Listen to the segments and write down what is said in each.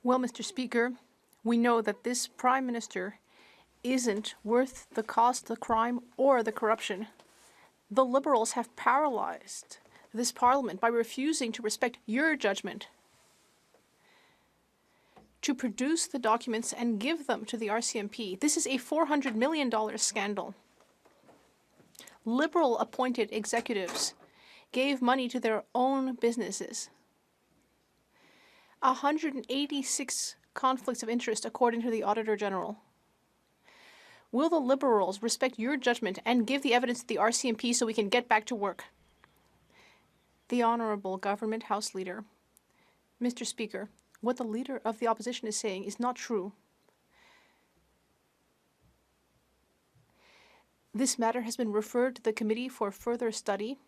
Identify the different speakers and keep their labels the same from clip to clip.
Speaker 1: Well, Mr. Speaker, we know that this Prime Minister isn't worth the cost, the crime, or the corruption. The Liberals have paralyzed this Parliament by refusing to respect your judgment, to produce the documents and give them to the RCMP. This is a $400 million scandal. Liberal-appointed executives gave money to their own businesses. 186 conflicts of interest, according to the Auditor General. Will the Liberals respect your judgment and give the evidence to the RCMP so we can get back to work? The Honourable Government House Leader. Mr. Speaker, what the Leader of the Opposition is saying is not true. This matter has been referred to the committee for further study.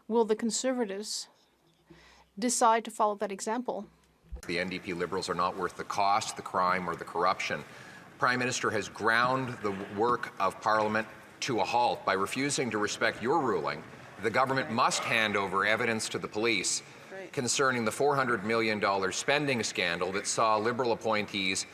Speaker 1: Will the Conservatives decide to follow that example?
Speaker 2: The NDP Liberals are not worth the cost, the crime, or the corruption. The Prime Minister has ground the work of Parliament to a halt by refusing to respect your ruling. The government must hand over evidence to the police concerning the $400 million spending scandal that saw Liberal appointees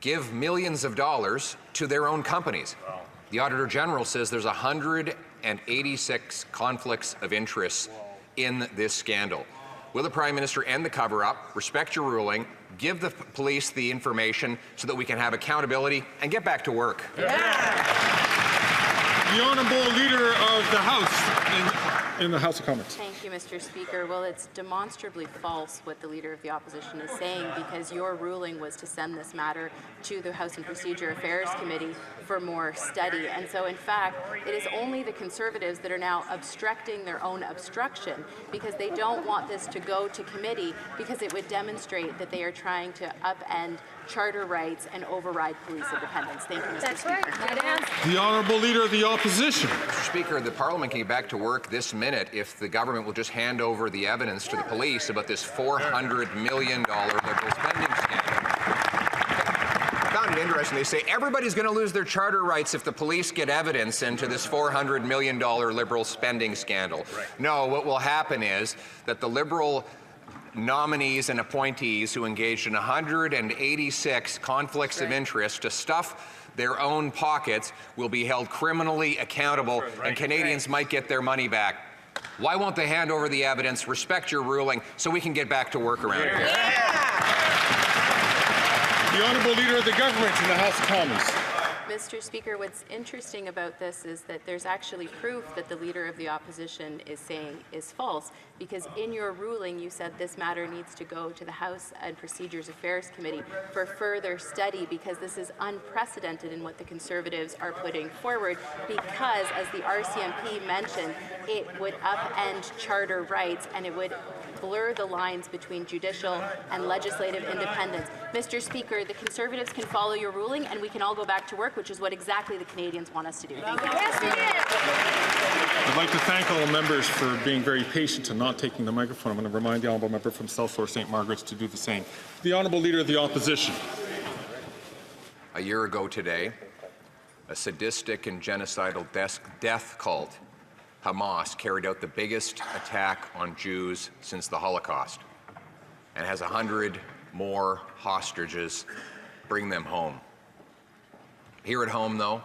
Speaker 2: give millions of dollars to their own companies. Wow. The Auditor General says there's 186 conflicts of interest in this scandal. Will the Prime Minister end the cover-up, respect your ruling, give the police the information so that we can have accountability and get back to work?
Speaker 3: Yeah. The Honourable Leader of the House in the House of Commons.
Speaker 4: Thank you, Mr. Speaker. Well, it's demonstrably false what the Leader of the Opposition is saying, because your ruling was to send this matter to the House and Procedure Affairs Committee for more study. And so, in fact, it is only the Conservatives that are now obstructing their own obstruction, because they don't want this to go to committee, because it would demonstrate that they are trying to upend charter rights and override police independence. Thank you, Mr. Speaker.
Speaker 3: The Honourable Leader of the Opposition.
Speaker 2: Mr. Speaker, the Parliament can get back to work this minute if the government will just hand over the evidence to the police about this $400 million Liberal spending scandal. I found it interesting. They say everybody's going to lose their charter rights if the police get evidence into this $400 million Liberal spending scandal. Right. No, what will happen is that the Liberal nominees and appointees who engaged in 186 conflicts of interest to stuff their own pockets will be held criminally accountable, and Canadians might get their money back. Why won't they hand over the evidence, respect your ruling, so we can get back to work around here?
Speaker 3: The Honourable Leader of the Government in the House of Commons.
Speaker 4: Mr. Speaker, what's interesting about this is that there's actually proof that the Leader of the Opposition is saying is false, because in your ruling you said this matter needs to go to the House and Procedures Affairs Committee for further study, because this is unprecedented in what the Conservatives are putting forward, because, as the RCMP mentioned, it would upend charter rights and it would blur the lines between judicial and legislative independence. Mr. Speaker, the Conservatives can follow your ruling and we can all go back to work, which is what exactly the Canadians want us to do. Thank you.
Speaker 3: I'd like to thank all members for being very patient and not taking the microphone. I'm going to remind the Honourable Member from South Shore St. Margaret's to do the same. The Honourable Leader of the Opposition.
Speaker 2: A year ago today, a sadistic and genocidal death cult, Hamas, carried out the biggest attack on Jews since the Holocaust and has 100 more hostages. Bring them home. Here at home, though,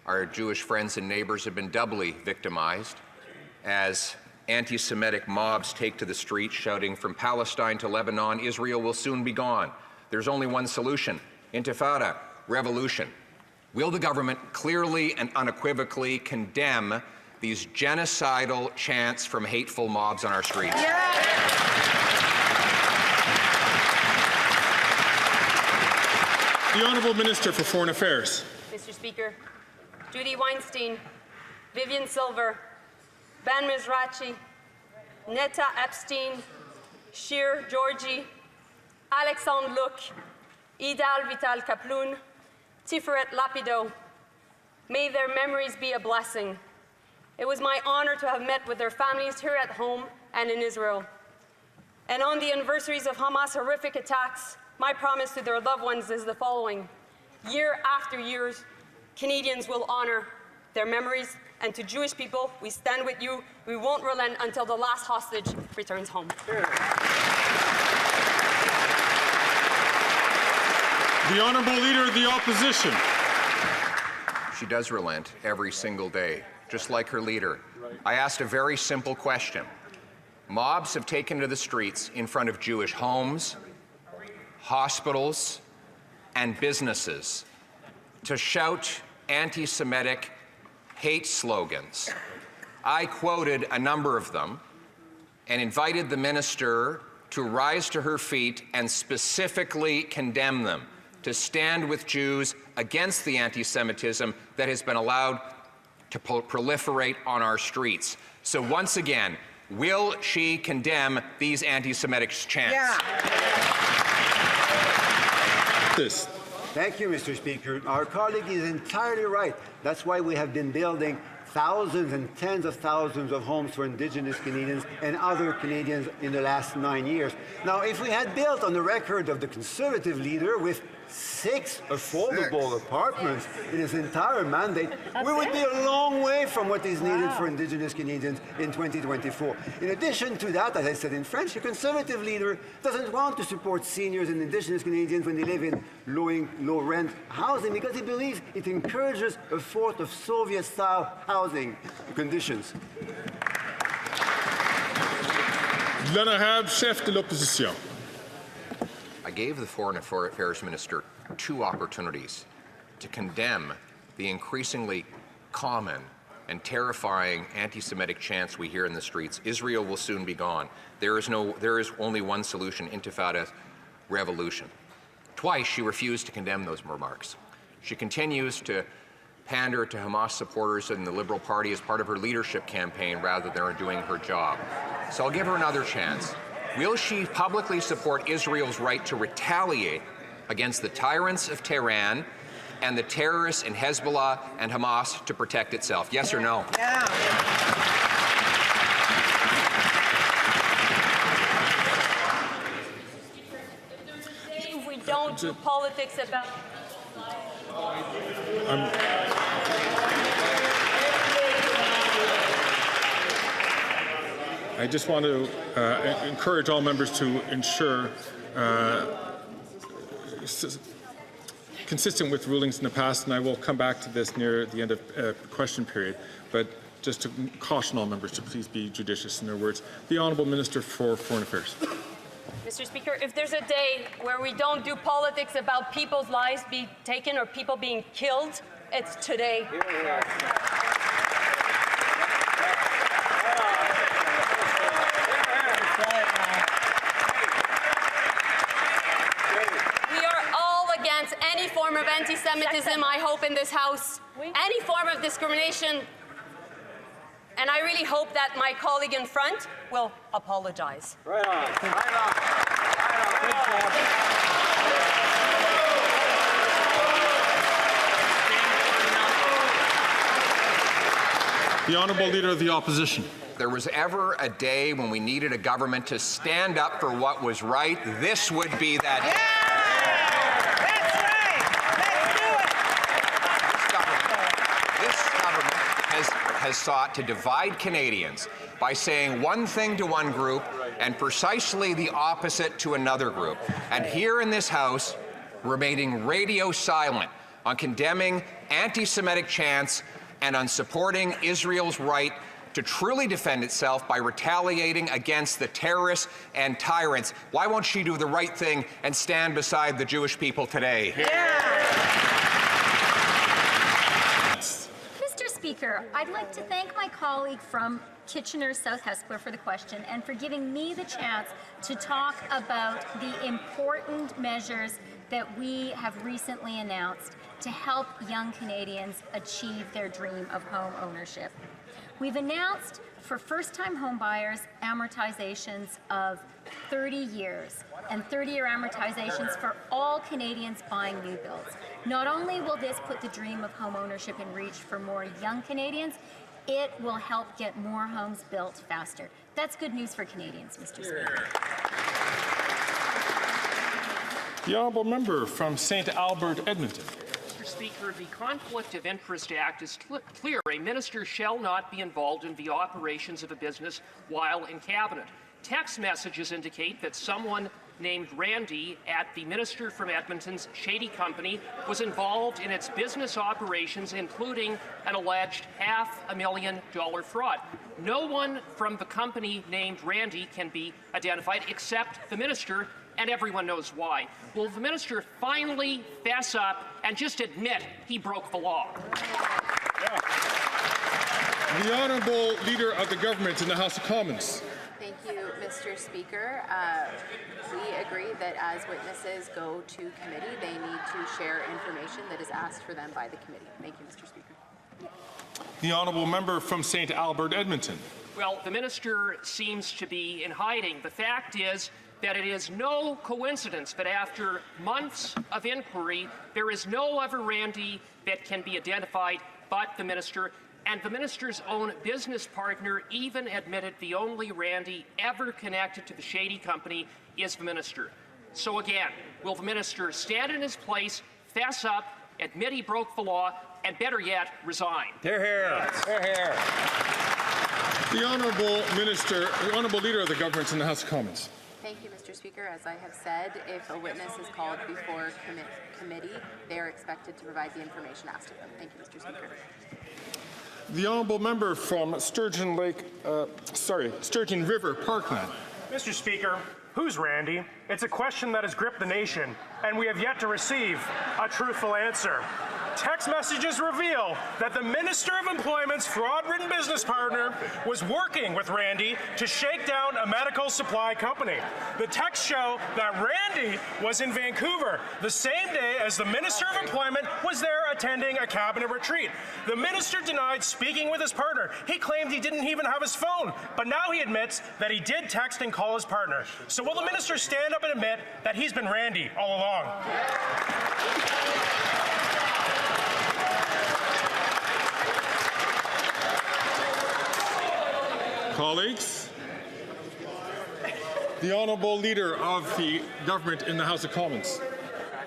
Speaker 2: our Jewish friends and neighbors have been doubly victimized as anti-Semitic mobs take to the streets shouting, "From Palestine to Lebanon, Israel will soon be gone. There's only one solution: intifada, revolution." Will the government clearly and unequivocally condemn these genocidal chants from hateful mobs on our streets?
Speaker 3: The Honourable Minister for Foreign Affairs.
Speaker 5: Mr. Speaker, Judy Weinstein, Vivian Silver, Ben Mizrachi, Netta Epstein, Shir Georgi, Alexandre Luc, Idal Vital Kaploun, Tiferet Lapido, may their memories be a blessing. It was my honor to have met with their families here at home and in Israel. And on the anniversaries of Hamas' horrific attacks, my promise to their loved ones is the following: year after year, Canadians will honor their memories, and to Jewish people, we stand with you. We won't relent until the last hostage returns home.
Speaker 3: The Honourable Leader of the Opposition.
Speaker 2: She does relent every single day, just like her leader. I asked a very simple question. Mobs have taken to the streets in front of Jewish homes, hospitals, and businesses to shout anti-Semitic hate slogans. I quoted a number of them and invited the minister to rise to her feet and specifically condemn them, to stand with Jews against the anti-Semitism that has been allowed to proliferate on our streets. So once again, will she condemn these anti-Semitic chants?
Speaker 6: Yeah.
Speaker 3: This.
Speaker 7: Thank you, Mr. Speaker. Our colleague is entirely right. That's why we have been building thousands and tens of thousands of homes for Indigenous Canadians and other Canadians in the last 9 years. Now, if we had built on the record of the Conservative leader with 6 affordable apartments in his entire mandate, we would be a long way from what is needed for Indigenous Canadians in 2024. In addition to that, as I said in French, the Conservative leader doesn't want to support seniors and Indigenous Canadians when they live in low-rent housing because he believes it encourages a sort of Soviet-style housing conditions.
Speaker 3: L'honorable chef de l'opposition.
Speaker 2: I gave the Foreign Affairs Minister 2 opportunities to condemn the increasingly common and terrifying anti-Semitic chants we hear in the streets. Israel will soon be gone. There is only one solution, intifada, revolution. Twice she refused to condemn those remarks. She continues to pander to Hamas supporters in the Liberal Party as part of her leadership campaign rather than doing her job. So I'll give her another chance. Will she publicly support Israel's right to retaliate against the tyrants of Tehran and the terrorists in Hezbollah and Hamas to protect itself? Yes or no?
Speaker 6: Yeah.
Speaker 5: If we don't do politics about
Speaker 3: I just want to encourage all members to ensure, consistent with rulings in the past, and I will come back to this near the end of question period, but just to caution all members to please be judicious in their words. The Honourable Minister for Foreign Affairs.
Speaker 5: Mr. Speaker, if there's a day where we don't do politics about people's lives being taken or people being killed, it's today. We are all against any form of anti-Semitism, I hope, in this House, any form of discrimination. And I really hope that my colleague in front will apologize.
Speaker 6: Right on. Right on.
Speaker 3: The Honourable Leader of the Opposition.
Speaker 2: There was ever a day when we needed a government to stand up for what was right, this would be that day. This government has sought to divide Canadians by saying one thing to one group and precisely the opposite to another group. And here in this House, remaining radio silent on condemning anti-Semitic chants and on supporting Israel's right to truly defend itself by retaliating against the terrorists and tyrants. Why won't she do the right thing and stand beside the Jewish people today?
Speaker 8: Mr. Speaker, I'd like to thank my colleague from Kitchener South Hespeler for the question and for giving me the chance to talk about the important measures that we have recently announced to help young Canadians achieve their dream of home ownership. We've announced for first-time home buyers amortizations of 30 years and 30-year amortizations for all Canadians buying new builds. Not only will this put the dream of home ownership in reach for more young Canadians, it will help get more homes built faster. That's good news for Canadians, Mr. Speaker.
Speaker 3: The Honourable Member from St. Albert, Edmonton.
Speaker 9: Mr. Speaker, the Conflict of Interest Act is clear. A minister shall not be involved in the operations of a business while in cabinet. Text messages indicate that someone named Randy at the minister from Edmonton's shady company was involved in its business operations, including an alleged $500,000 fraud. No one from the company named Randy can be identified except the minister, and everyone knows why. Will the minister finally fess up and just admit he broke the law?
Speaker 3: The Honourable Leader of the Government in the House of Commons.
Speaker 4: Thank you, Mr. Speaker. We agree that as witnesses go to committee, they need to share information that is asked for them by the committee. Thank you, Mr. Speaker.
Speaker 3: The Honourable Member from St. Albert, Edmonton.
Speaker 9: Well, the minister seems to be in hiding. The fact is that it is no coincidence that after months of inquiry, there is no other Randy that can be identified but the minister. And the minister's own business partner even admitted the only Randy ever connected to the shady company is the minister. So again, will the minister stand in his place, fess up, admit he broke the law, and better yet, resign?
Speaker 7: Hear, hear. Hear, hear.
Speaker 3: The Honourable Leader of the Government in the House of Commons.
Speaker 4: Thank you, Mr. Speaker. As I have said, if a witness is called before committee, they are expected to provide the information asked of them. Thank you, Mr. Speaker.
Speaker 3: The Honourable Member from Sturgeon River, Parkland.
Speaker 6: Mr. Speaker, who's Randy? It's a question that has gripped the nation, and we have yet to receive a truthful answer. Text messages reveal that the Minister of Employment's fraud-ridden business partner was working with Randy to shake down a medical supply company. The texts show that Randy was in Vancouver the same day as the Minister of Employment was there attending a cabinet retreat. The minister denied speaking with his partner. He claimed he didn't even have his phone, but now he admits that he did text and call his partner. So will the minister stand up and admit that he's been Randy all along?
Speaker 3: Colleagues, the Honourable Leader of the Government in the House of Commons.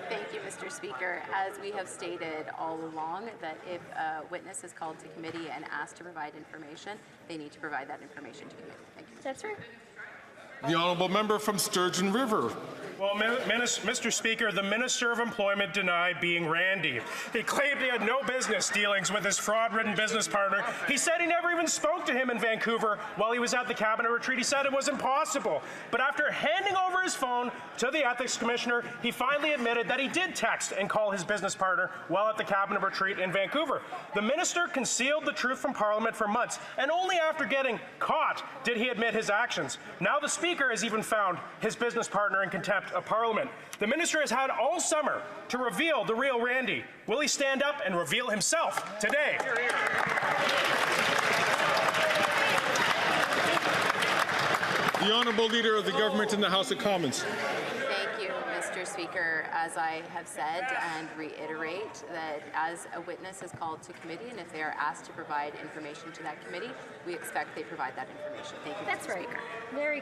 Speaker 4: Thank you, Mr. Speaker. As we have stated all along, that if a witness is called to committee and asked to provide information, they need to provide that information to committee. Thank you.
Speaker 8: That's right.
Speaker 3: The Honourable Member from Sturgeon River.
Speaker 6: Well, Mr. Speaker, the Minister of Employment denied being Randy. He claimed he had no business dealings with his fraud-ridden business partner. He said he never even spoke to him in Vancouver while he was at the cabinet retreat. He said it was impossible. But after handing over his phone to the Ethics Commissioner, he finally admitted that he did text and call his business partner while at the cabinet retreat in Vancouver. The minister concealed the truth from Parliament for months, and only after getting caught did he admit his actions. Now the Speaker has even found his business partner in contempt of Parliament. The minister has had all summer to reveal the real Randy. Will he stand up and reveal himself today?
Speaker 3: The Honourable Leader of the Government in the House of Commons.
Speaker 4: Thank you, Mr. Speaker. As I have said and reiterate, that as a witness is called to committee and if they are asked to provide information to that committee, we expect they provide that information. Thank you, Mr.
Speaker 8: That's right.
Speaker 4: Speaker.
Speaker 8: Very